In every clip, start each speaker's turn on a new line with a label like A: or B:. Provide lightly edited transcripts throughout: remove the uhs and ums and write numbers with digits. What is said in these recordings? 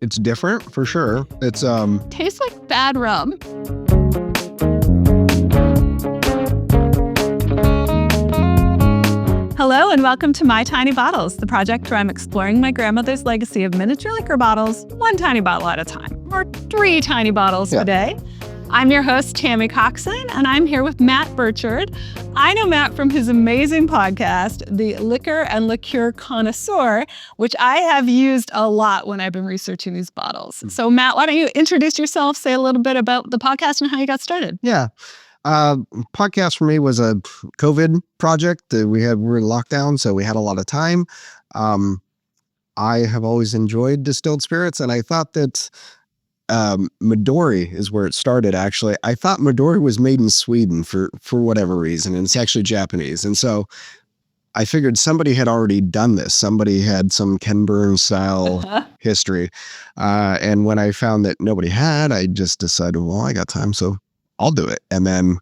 A: It's different for sure. It's
B: Tastes like bad rum. Hello and welcome to My Tiny Bottles, the project where I'm exploring my grandmother's legacy of miniature liquor bottles, one tiny bottle at a time, or 3 tiny bottles today. I'm your host, Tammy Coxon, and I'm here with Matt Birchard. I know Matt from his amazing podcast, the Liquor and Liqueur Connoisseur, which I have used a lot when I've been researching these bottles. So Matt, why don't you introduce yourself, say a little bit about the podcast and how you got started?
A: Yeah. Podcast for me was a COVID project. We're in lockdown, so we had a lot of time. I have always enjoyed distilled spirits, and I thought that Midori is where it started, actually. I thought Midori was made in Sweden for whatever reason, and it's actually Japanese. And so I figured somebody had already done this. Somebody had some Ken Burns style history. And when I found that nobody had, I just decided, well, I got time, so I'll do it. And then,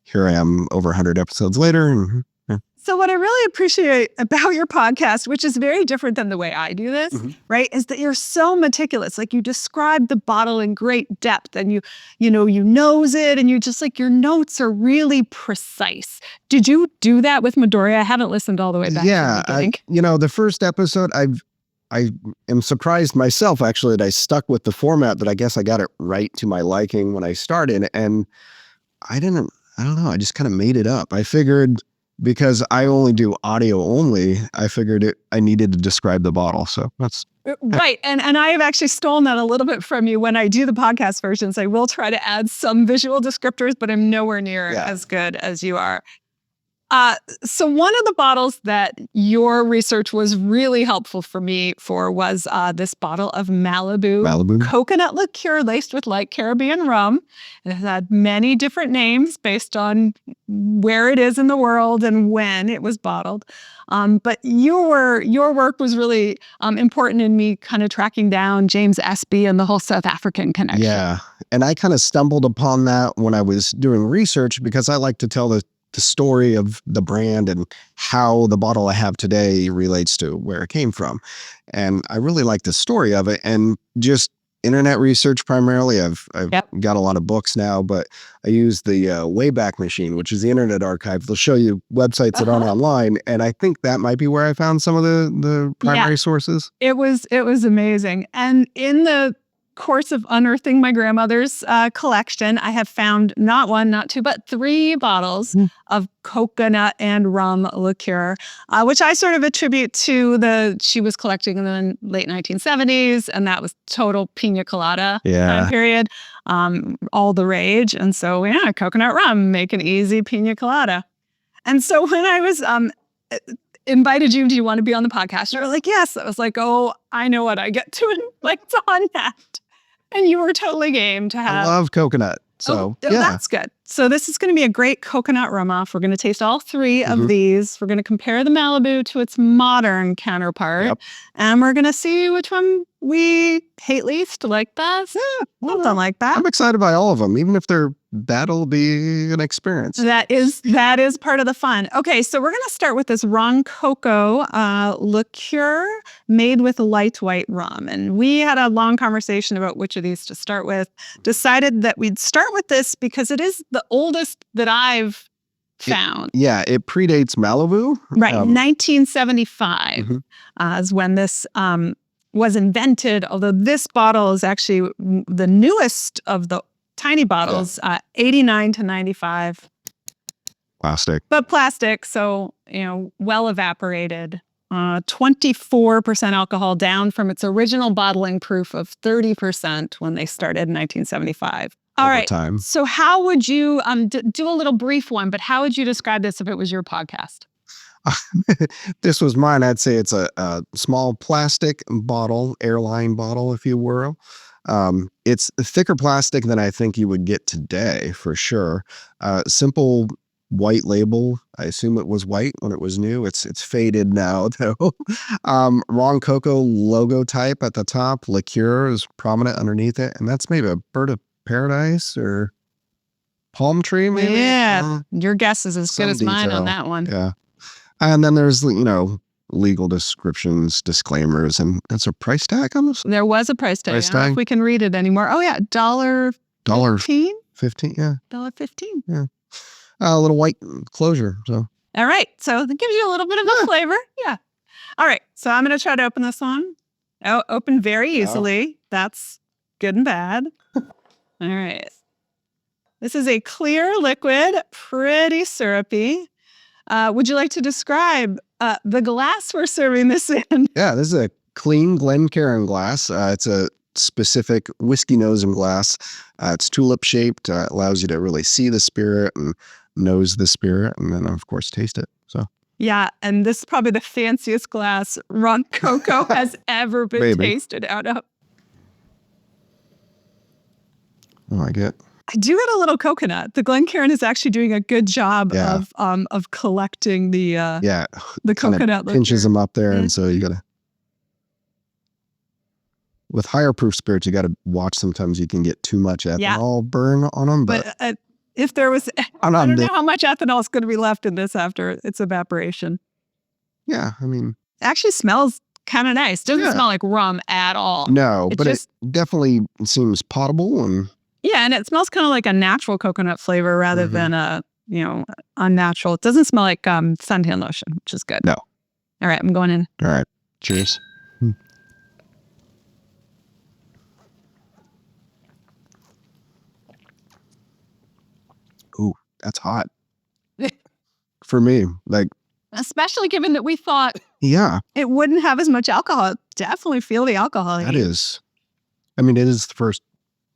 A: here I am over 100 episodes later. And,
B: So what I really appreciate about your podcast, which is very different than the way I do this, right, is that you're so meticulous. Like, you describe the bottle in great depth, and you nose it, and you just like, your notes are really precise. Did you do that with Midori? I haven't listened all the way back.
A: Yeah, the first episode, I am surprised myself, actually, that I stuck with the format, that I guess I got it right to my liking when I started. And I don't know, I just kind of made it up. I figured, because I only do audio only, I figured I needed to describe the bottle. So that's
B: right. And I have actually stolen that a little bit from you when I do the podcast versions. I will try to add some visual descriptors, but I'm nowhere near as good as you are. So one of the bottles that your research was really helpful for me was this bottle of Malibu coconut liqueur laced with light Caribbean rum. It had many different names based on where it is in the world and when it was bottled. But your work was really important in me kind of tracking down James Espy and the whole South African connection.
A: Yeah, and I kind of stumbled upon that when I was doing research, because I like to tell the story of the brand and how the bottle I have today relates to where it came from. And I really like the story of it, and just internet research primarily. I've got a lot of books now, but I use the Wayback Machine, which is the Internet Archive. They'll show you websites that aren't online. And I think that might be where I found some of the primary sources.
B: It was amazing. And in the course of unearthing my grandmother's collection, I have found not 1, not 2, but 3 bottles of coconut and rum liqueur, which I sort of attribute to she was collecting in the late 1970s, and that was total pina colada time period, all the rage. And so, coconut rum, make an easy pina colada. And so when I was invited you, do you want to be on the podcast? You were like, yes. I was like, oh, I know what I get to like on that. And you were totally game to have.
A: I love coconut. So
B: that's good. So this is going to be a great coconut rum-off. We're going to taste all 3 of these. We're going to compare the Malibu to its modern counterpart. And we're going to see which one we hate least, like best. Something like that.
A: I'm excited by all of them, even if that'll be an experience.
B: That is part of the fun. Okay, so we're going to start with this Roncoco liqueur made with light white rum. And we had a long conversation about which of these to start with. Decided that we'd start with this because it is the oldest that I've found.
A: It predates Malibu.
B: Right, 1975 is when this was invented, although this bottle is actually the newest of the tiny bottles, 89 to 95.
A: Plastic.
B: But plastic, so, well evaporated. 24% alcohol, down from its original bottling proof of 30% when they started in 1975. All right.
A: Time.
B: So how would you do a little brief one, but how would you describe this if it was your podcast?
A: This was mine. I'd say it's a small plastic bottle, airline bottle, if you will. It's thicker plastic than I think you would get today, for sure. Simple white label. I assume it was white when it was new. It's faded now, though. Roncoco logo type at the top. Liqueur is prominent underneath it, and that's maybe a bird of paradise or palm tree, maybe.
B: Yeah, your guess is as good as mine on that one.
A: Yeah. And then there's, legal descriptions, disclaimers, and that's a price tag almost.
B: There was a price tag.
A: Price
B: I don't know
A: tag?
B: if we can read it anymore. Oh yeah, $1.15.
A: $15, yeah.
B: $1.15.
A: A little white closure. So
B: All right. So that gives you a little bit of a flavor. Yeah. All right. So I'm going to try to open this one. Oh, open very easily. That's good and bad. All right. This is a clear liquid, pretty syrupy. Would you like to describe the glass we're serving this in?
A: yeah, this is a clean Glencairn glass. It's a specific whiskey nose and glass. It's tulip shaped. It allows you to really see the spirit and nose the spirit, and then of course taste it. So
B: Yeah, and this is probably the fanciest glass Roncoco has ever been
A: Maybe.
B: tasted out of.
A: I get.
B: I do get a little coconut. The Glencairn is actually doing a good job
A: Yeah.
B: of collecting the
A: Yeah,
B: the
A: kinda
B: coconut liquor.
A: pinches them up there,
B: Mhm.
A: and so you gotta. With higher proof spirits, you gotta watch. Sometimes you can get too much ethanol burn on them, but
B: But if there was, I
A: on
B: don't
A: the,
B: know how much ethanol is going to be left in this after its evaporation.
A: yeah, I mean,
B: It actually smells kind of nice. Doesn't
A: Yeah.
B: smell like rum at all.
A: no,
B: It
A: but
B: just-
A: it definitely seems potable and
B: Yeah, and it smells kind of like a natural coconut flavor rather
A: Mhm.
B: than a unnatural. It doesn't smell like suntan lotion, which is good.
A: No.
B: All right, I'm going in.
A: all right. Cheers. Ooh, that's hot for me. Like,
B: Especially given that we thought
A: yeah,
B: it wouldn't have as much alcohol. Definitely feel the alcohol.
A: that is. I mean, it is the first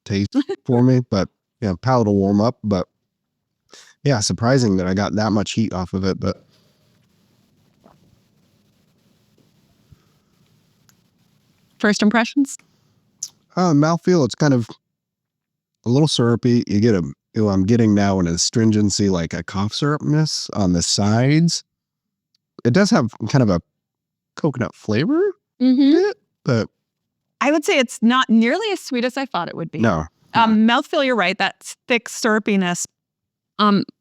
A: taste for me, but yeah, palate will warm up. But yeah, surprising that I got that much heat off of it. But
B: First impressions?
A: mouthfeel, it's kind of a little syrupy. You get I'm getting now an astringency, like a cough syrupness on the sides. It does have kind of a coconut flavor,
B: Mm-hmm.
A: but
B: I would say it's not nearly as sweet as I thought it would be.
A: no.
B: Mouthfeel, you're right. That thick syrupiness,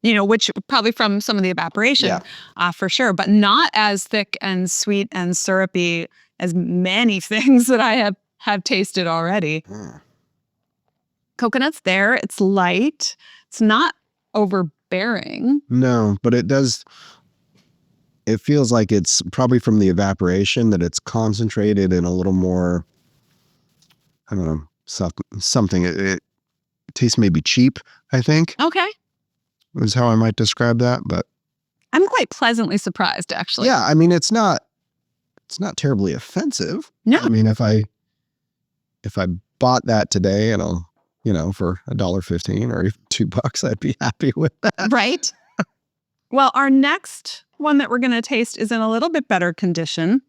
B: which probably from some of the evaporation, for sure, but not as thick and sweet and syrupy as many things that I have tasted already.
A: Mm.
B: Coconut's there. It's light. It's not overbearing.
A: No, but it does. It feels like it's probably from the evaporation that it's concentrated in a little more, I don't know, something. It tastes maybe cheap, I think,
B: Okay.
A: is how I might describe that. But
B: I'm quite pleasantly surprised, actually.
A: yeah, I mean, it's not terribly offensive.
B: No.
A: I mean, if I bought that today and for $1.15 or even $2, I'd be happy with that.
B: Right? Well, our next one that we're going to taste is in a little bit better condition.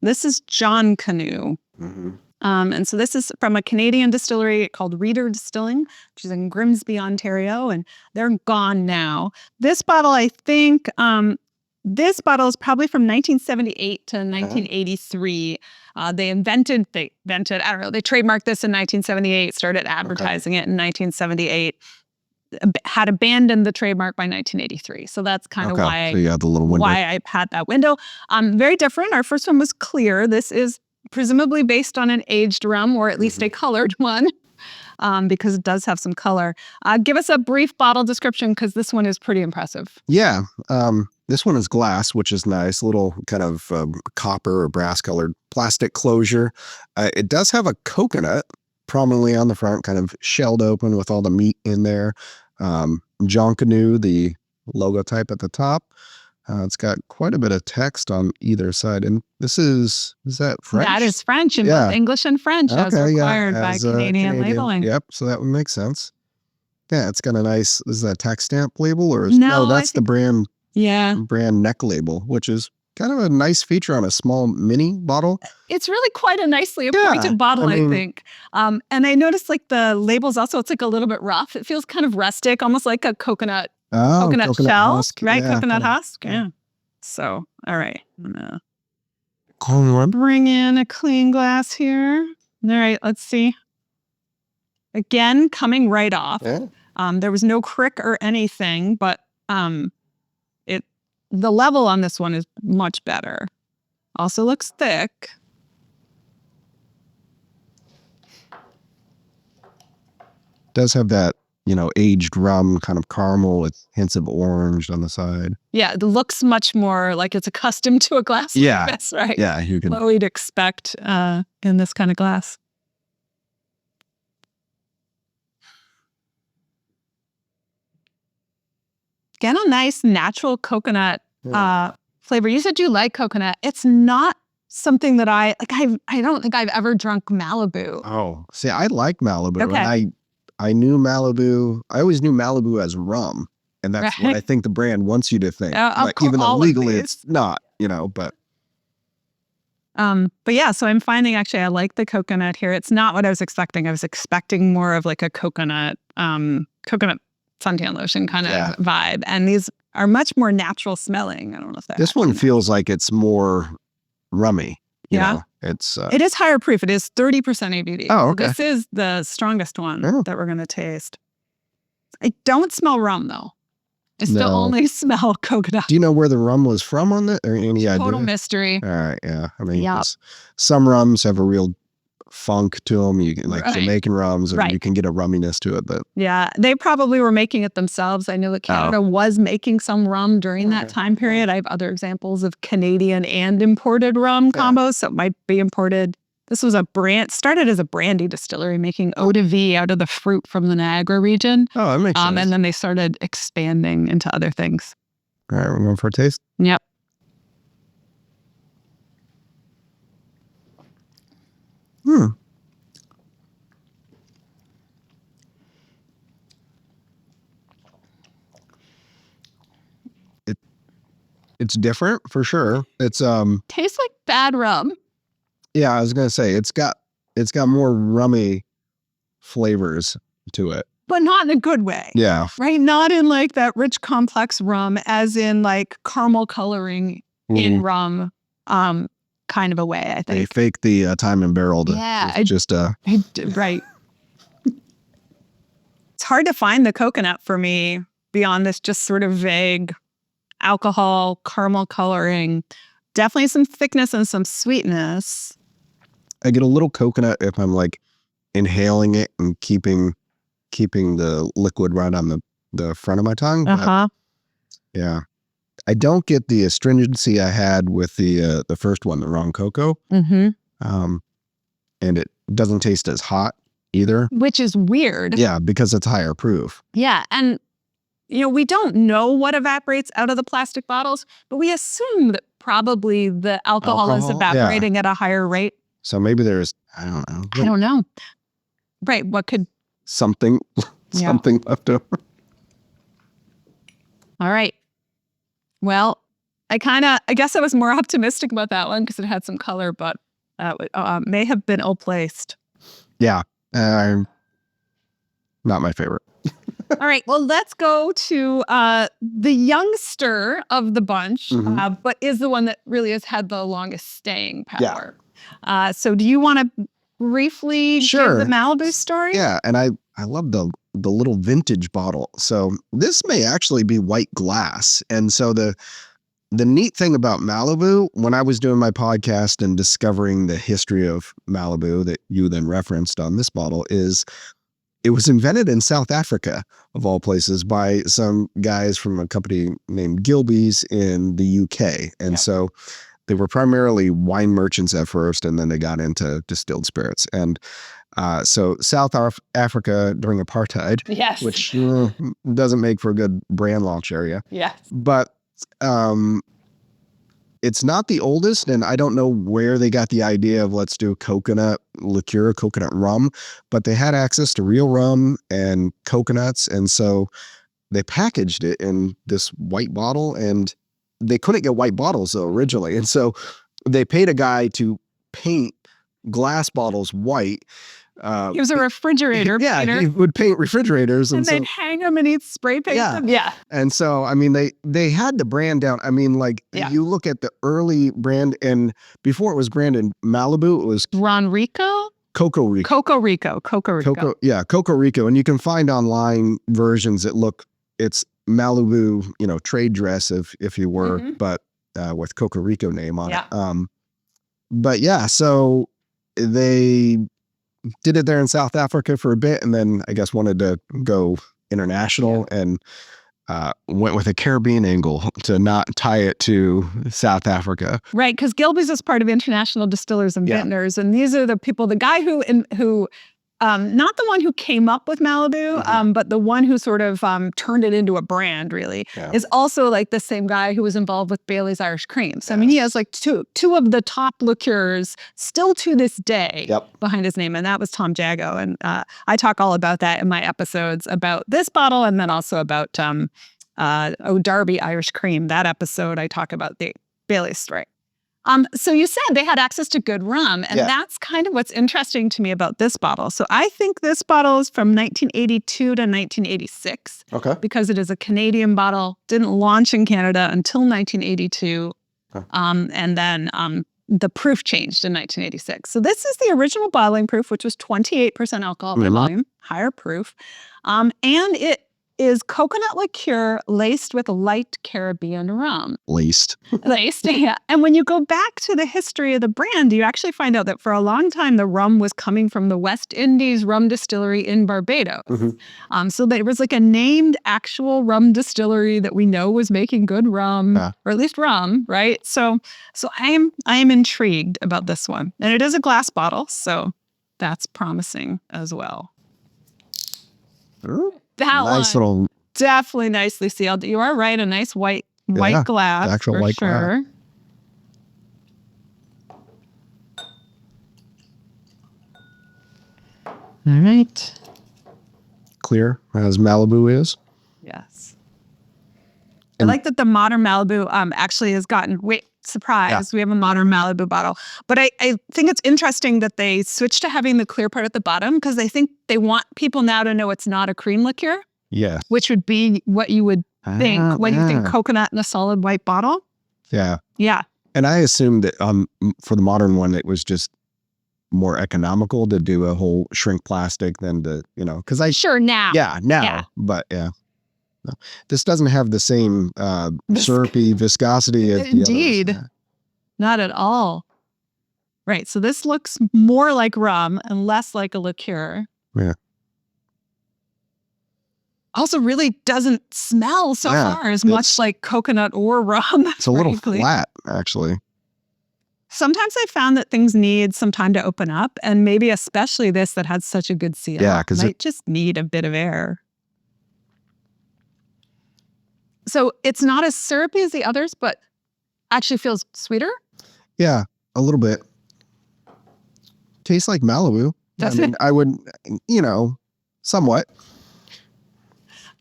B: This is Jonkanoo.
A: Mm-hmm.
B: And so this is from a Canadian distillery called Reader Distilling, which is in Grimsby, Ontario, and they're gone now. This bottle, I think, this bottle is probably from 1978 to 1983. They trademarked this in 1978, started advertising it in 1978, had abandoned the trademark by 1983. So that's kind of why
A: So you have the little window.
B: why I had that window. Very different. Our first one was clear. This is presumably based on an aged rum, or at least a colored one, because it does have some color. Give us a brief bottle description, because this one is pretty impressive.
A: Yeah. This one is glass, which is nice. A little kind of copper or brass colored plastic closure. It does have a coconut prominently on the front, kind of shelled open with all the meat in there. Jonkanoo, the logotype at the top. It's got quite a bit of text on either side. And is that French?
B: That is French, in both English and French, as required by Canadian labeling.
A: Yep, so that would make sense. Yeah, it's got a nice, is that a tax stamp label? Or
B: No,
A: that's the brand neck label, which is kind of a nice feature on a small mini bottle.
B: It's really quite a nicely appointed bottle, I think. And I noticed like the labels also, it's like a little bit rough. It feels kind of rustic, almost like a coconut shell,
A: husk.
B: right?
A: Yeah,
B: Coconut husk. Yeah. So, all right. I'm gonna bring in a clean glass here. All right, let's see. Again, coming right off.
A: Yeah.
B: There was no crick or anything, but the level on this one is much better. Also looks thick.
A: Does have that, aged rum kind of caramel with hints of orange on the side.
B: Yeah, it looks much more like it's accustomed to a glass like this, right?
A: Yeah, you can.
B: What we'd expect in this kind of glass. Get a nice natural coconut flavor. You said you like coconut. It's not something that I don't think I've ever drunk Malibu.
A: Oh, see, I like Malibu.
B: Okay.
A: And I knew Malibu. I always knew Malibu as rum. And that's what I think the brand wants you to think. Even though legally it's not, but.
B: But yeah, so I'm finding actually I like the coconut here. It's not what I was expecting. I was expecting more of like a coconut suntan lotion kind of vibe. And these are much more natural smelling. I don't know if that.
A: This one feels like it's more rummy. You know?
B: It is higher proof. It is 30% ABV.
A: Oh, okay.
B: This is the strongest one that we're going to taste. I don't smell rum though. I still only smell coconut.
A: Do you know where the rum was from on that? Or any idea?
B: Total mystery.
A: All right, yeah. I mean, some rums have a real funk to them. You can, like Jamaican rums, or you can get a rumminess to it. But
B: yeah, they probably were making it themselves. I know that Canada was making some rum during that time period. I have other examples of Canadian and imported rum combos, so it might be imported. This was started as a brandy distillery making eau de vie out of the fruit from the Niagara region.
A: Oh, that makes sense.
B: And then they started expanding into other things.
A: All right, we're going for a taste.
B: Yep.
A: It's different for sure. It's
B: tastes like bad rum.
A: Yeah, I was gonna say it's got more rummy flavors to it,
B: but not in a good way.
A: Yeah,
B: right. Not in like that rich, complex rum, as in like caramel coloring in rum, kind of a way. I think
A: they fake the time and barrel. Right.
B: It's hard to find the coconut for me beyond this just sort of vague alcohol, caramel coloring. Definitely some thickness and some sweetness.
A: I get a little coconut if I'm like inhaling it and keeping the liquid right on the front of my tongue. Yeah. I don't get the astringency I had with the first one, the Roncoco. And it doesn't taste as hot either.
B: Which is weird.
A: Yeah, because it's higher proof.
B: Yeah. And we don't know what evaporates out of the plastic bottles, but we assume that probably the alcohol is evaporating at a higher rate.
A: So maybe there's, I don't
B: know. Right. What could...
A: Something left over.
B: All right. Well, I guess I was more optimistic about that one because it had some color, but may have been ill-placed.
A: Yeah. Not my favorite.
B: All right. Well, let's go to the youngster of the bunch, but is the one that really has had the longest staying power. Yeah. So do you want to briefly give the Malibu story?
A: Yeah. And I love the little vintage bottle. So this may actually be white glass. And so the neat thing about Malibu, when I was doing my podcast and discovering the history of Malibu that you then referenced on this bottle, is it was invented in South Africa, of all places, by some guys from a company named Gilbey's in the UK. And so they were primarily wine merchants at first, and then they got into distilled spirits. And so South Africa during apartheid, which doesn't make for a good brand launch area.
B: Yes.
A: But it's not the oldest, and I don't know where they got the idea of let's do coconut liqueur, coconut rum, but they had access to real rum and coconuts, and so they packaged it in this white bottle, and they couldn't get white bottles though originally, and so they paid a guy to paint glass bottles white.
B: He was a refrigerator painter.
A: He would paint refrigerators.
B: And they'd hang them and he'd spray paint them. Yeah.
A: And so, I mean, they had the brand down. I mean, like, you look at the early brand, and before it was branded Malibu, it was
B: Roncoco?
A: Coco Rico.
B: Coco Rico.
A: Coco Rico. And you can find online versions that it's Malibu, trade dress if you were, but with Coco Rico name on it. But yeah, so they did it there in South Africa for a bit, and then I guess wanted to go international and went with a Caribbean angle to not tie it to South Africa.
B: Right, because Gilby's is part of International Distillers and Vintners, and these are the people, the guy who not the one who came up with Malibu, but the one who sort of turned it into a brand, really, is also like the same guy who was involved with Bailey's Irish Cream. So, I mean, he has like two of the top liqueurs still to this day behind his name, and that was Tom Jago. And I talk all about that in my episodes about this bottle and then also about O'Darby Irish Cream. That episode, I talk about the Bailey's story. So you said they had access to good rum, and that's kind of what's interesting to me about this bottle. So I think this bottle is from 1982 to 1986.
A: Okay.
B: Because it is a Canadian bottle, didn't launch in Canada until 1982. And then the proof changed in 1986. So this is the original bottling proof, which was 28% alcohol by volume, higher proof. And it is coconut liqueur laced with light Caribbean rum.
A: Laced,
B: yeah. And when you go back to the history of the brand, you actually find out that for a long time, the rum was coming from the West Indies rum distillery in Barbados. So there was like a named actual rum distillery that we know was making good rum, or at least rum, right? So I am intrigued about this one. And it is a glass bottle, so that's promising as well. That
A: nice
B: one,
A: little,
B: definitely nicely sealed. You are right, a nice white glass,
A: actual
B: for
A: white
B: sure. All right.
A: clear as Malibu is.
B: Yes. I like that the modern Malibu actually has gotten, surprise, we have a modern Malibu bottle. But I think it's interesting that they switched to having the clear part at the bottom because I think they want people now to know it's not a cream liqueur.
A: Yeah.
B: Which would be what you would think when you think coconut in a solid white bottle.
A: Yeah.
B: Yeah.
A: And I assumed that for the modern one, it was just more economical to do a whole shrink plastic than to, because
B: now.
A: Yeah. But yeah. No. This doesn't have the same syrupy viscosity as
B: Indeed.
A: the others.
B: Not at all. Right. So this looks more like rum and less like a liqueur.
A: Yeah.
B: Also really doesn't smell so far as much like coconut or rum.
A: It's a little flat, actually.
B: Sometimes I found that things need some time to open up, and maybe especially this that had such a good seal.
A: Yeah, because
B: it just need a bit of air. So it's not as syrupy as the others, but actually feels sweeter.
A: Yeah, a little bit. Tastes like Malibu. I would, somewhat.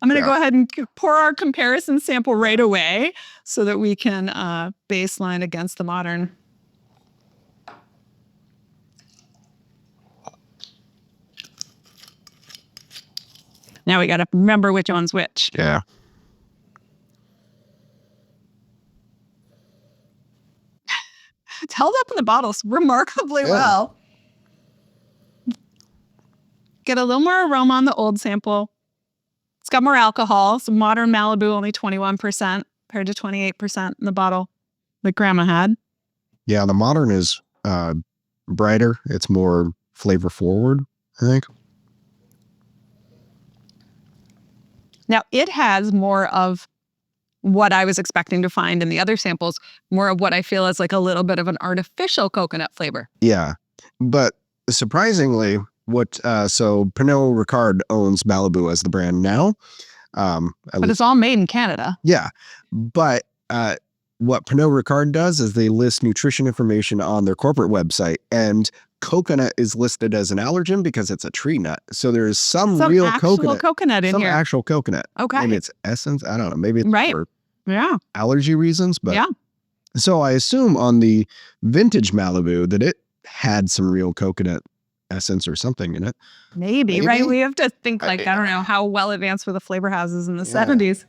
B: I'm going to go ahead and pour our comparison sample right away so that we can baseline against the modern. Now we got to remember which one's which.
A: Yeah.
B: It's held up in the bottles remarkably well. Get a little more aroma on the old sample. It's got more alcohol. So modern Malibu, only 21% compared to 28% in the bottle that Grandma had.
A: Yeah, the modern is brighter. It's more flavor forward, I think.
B: Now, it has more of what I was expecting to find in the other samples, more of what I feel is like a little bit of an artificial coconut flavor.
A: Yeah. But surprisingly, so Pernod Ricard owns Malibu as the brand now.
B: But it's all made in Canada.
A: Yeah. But what Pernod Ricard does is they list nutrition information on their corporate website, and coconut is listed as an allergen because it's a tree nut. So there's some real
B: actual
A: coconut
B: in here.
A: Some actual coconut.
B: Okay.
A: Maybe it's essence. I don't know. Maybe it's for
B: Yeah.
A: allergy reasons. But so I assume on the vintage Malibu that it had some real coconut essence or something in it.
B: Maybe, right? We have to think like, I don't know how well advanced were the flavor houses in the 70s.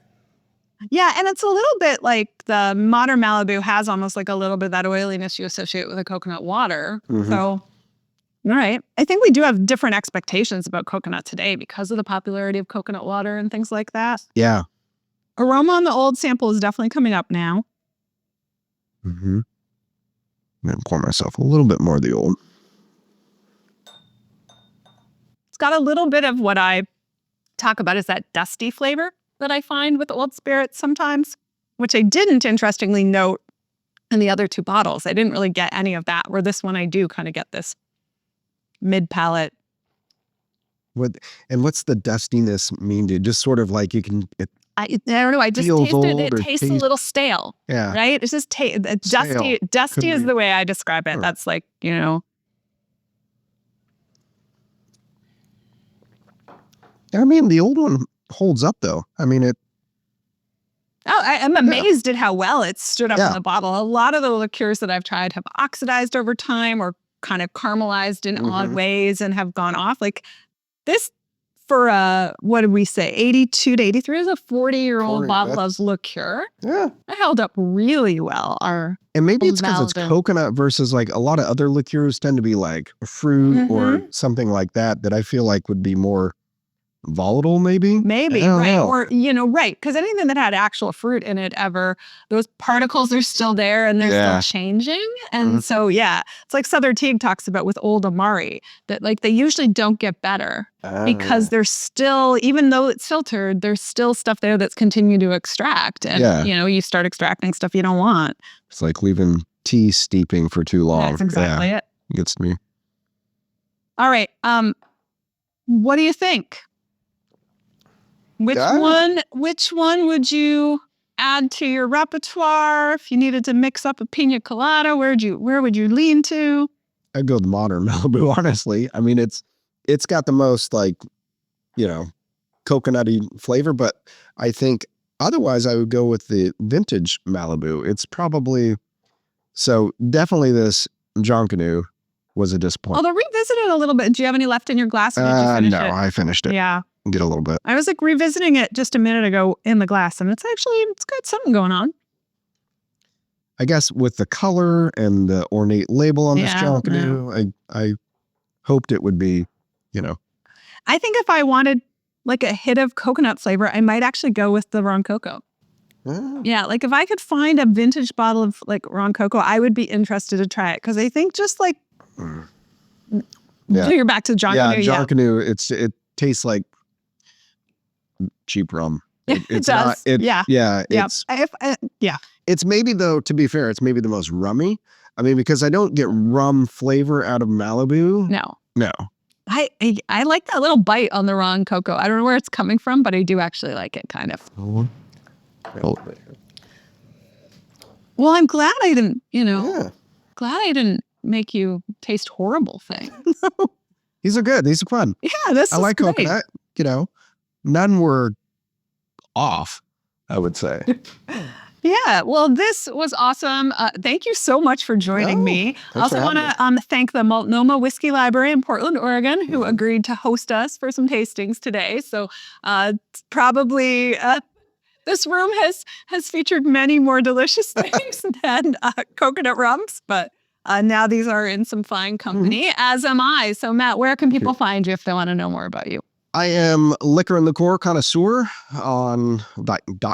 B: Yeah, and it's a little bit like the modern Malibu has almost like a little bit of that oiliness you associate with a coconut water. So, all right. I think we do have different expectations about coconut today because of the popularity of coconut water and things like that.
A: Yeah.
B: Aroma on the old sample is definitely coming up now.
A: I'm going to pour myself a little bit more of the old.
B: It's got a little bit of what I talk about is that dusty flavor that I find with old spirits sometimes, which I didn't, interestingly, note in the other two bottles. I didn't really get any of that, where this one I do kind of get this mid-palate.
A: What's the dustiness mean to you? Just sort of like you can...
B: I don't know. I just
A: feels
B: tasted
A: old
B: it. It
A: or
B: tastes a little stale.
A: Yeah.
B: Right? It's just dusty.
A: Stale.
B: Dusty
A: Could
B: is
A: be.
B: the way I describe it.
A: Huh.
B: That's like,
A: I mean, the old one holds up, though. I mean, it...
B: Oh, I'm amazed at how well it stood up
A: Yeah.
B: in the bottle. A lot of the liqueurs that I've tried have oxidized over time or kind of caramelized in odd ways and have gone off. Like this, for what did we say, 82 to 83 is a 40-year-old
A: 40,
B: bottle
A: that's-
B: of liqueur.
A: Yeah.
B: It held up really well.
A: And maybe it's because it's
B: Malibu.
A: coconut versus like a lot of other liqueurs tend to be like fruit or something like that I feel like would be more volatile, maybe.
B: Maybe,
A: I don't
B: right.
A: know.
B: Or, right. Because anything that had actual fruit in it ever, those particles are still there and they're
A: Yeah.
B: still changing. And so, yeah, it's like Southern Teague talks about with Old Amari, that like they usually don't get better because there's still, even though it's filtered, there's still stuff there that's continuing to extract. And,
A: Yeah.
B: you start extracting stuff you don't want.
A: It's like leaving tea steeping for too long.
B: That's exactly it.
A: It gets to me.
B: All right. What do you think? Which one would you add to your repertoire if you needed to mix up a pina colada? Where would you lean to?
A: I'd go with modern Malibu, honestly. I mean, it's got the most like, coconutty flavor, but I think otherwise I would go with the vintage Malibu. It's probably, so definitely this Jonkanoo was a disappointment.
B: Although revisit it a little bit. Do you have any left in your glass? Or did you finish
A: No,
B: it?
A: I finished it.
B: Yeah.
A: Did a little bit.
B: I was like revisiting it just a minute ago in the glass, and it's got something going on.
A: I guess with the color and the ornate label on this
B: Yeah,
A: Jonkanoo, I hoped it would be,
B: I think if I wanted like a hit of coconut flavor, I might actually go with the Roncoco. Yeah, like if I could find a vintage bottle of like Roncoco, I would be interested to try it because I think just like you're back to Jonkanoo.
A: Yeah, Jonkanoo. It tastes like cheap rum.
B: It
A: It's
B: does.
A: not.
B: Yeah.
A: It's It's maybe though. To be fair, it's maybe the most rummy. I mean, because I don't get rum flavor out of Malibu. No.
B: I like that little bite on the Roncoco. I don't know where it's coming from, but I do actually like it kind of. Well, I'm glad I didn't, glad I didn't make you taste horrible things.
A: These are good. These are fun.
B: Yeah, this
A: I
B: is
A: like
B: great.
A: coconut. None were off, I would say.
B: Yeah, well, this was awesome. Thank you so much for joining me. I also want to thank the Multnomah Whiskey Library in Portland, Oregon, who agreed to host us for some tastings today. So probably this room has featured many more delicious things than coconut rums, but now these are in some fine company, as am I. So Matt, where can people find you if they want to know more about you?
A: I am Liquor and Liqueur Connoisseur on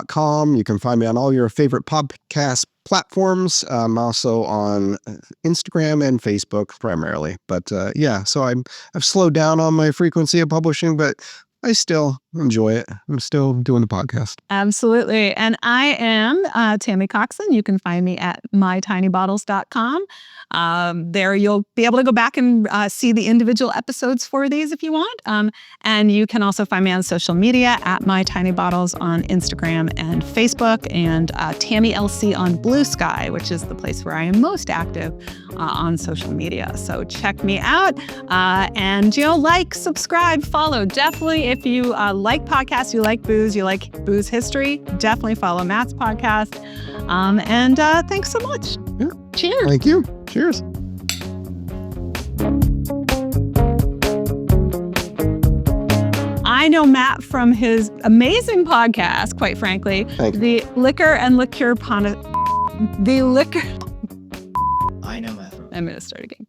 A: .com. You can find me on all your favorite podcast platforms. I'm also on Instagram and Facebook primarily. But so I've slowed down on my frequency of publishing, but I still enjoy it. I'm still doing the podcast.
B: Absolutely. And I am Tammy Coxon. You can find me at mytinybottles.com. There you'll be able to go back and see the individual episodes for these if you want. And you can also find me on social media at mytinybottles on Instagram and Facebook, and Tammy LC on Blue Sky, which is the place where I am most active on social media. So check me out and like, subscribe, follow. Definitely, if you like podcasts, you like booze history, definitely follow Matt's podcast. And thanks so much.
A: Yeah.
B: Cheers.
A: Thank you. Cheers.
B: I know Matt from his amazing podcast, quite frankly, the Liquor and Liqueur I know Matt. I'm going to start again.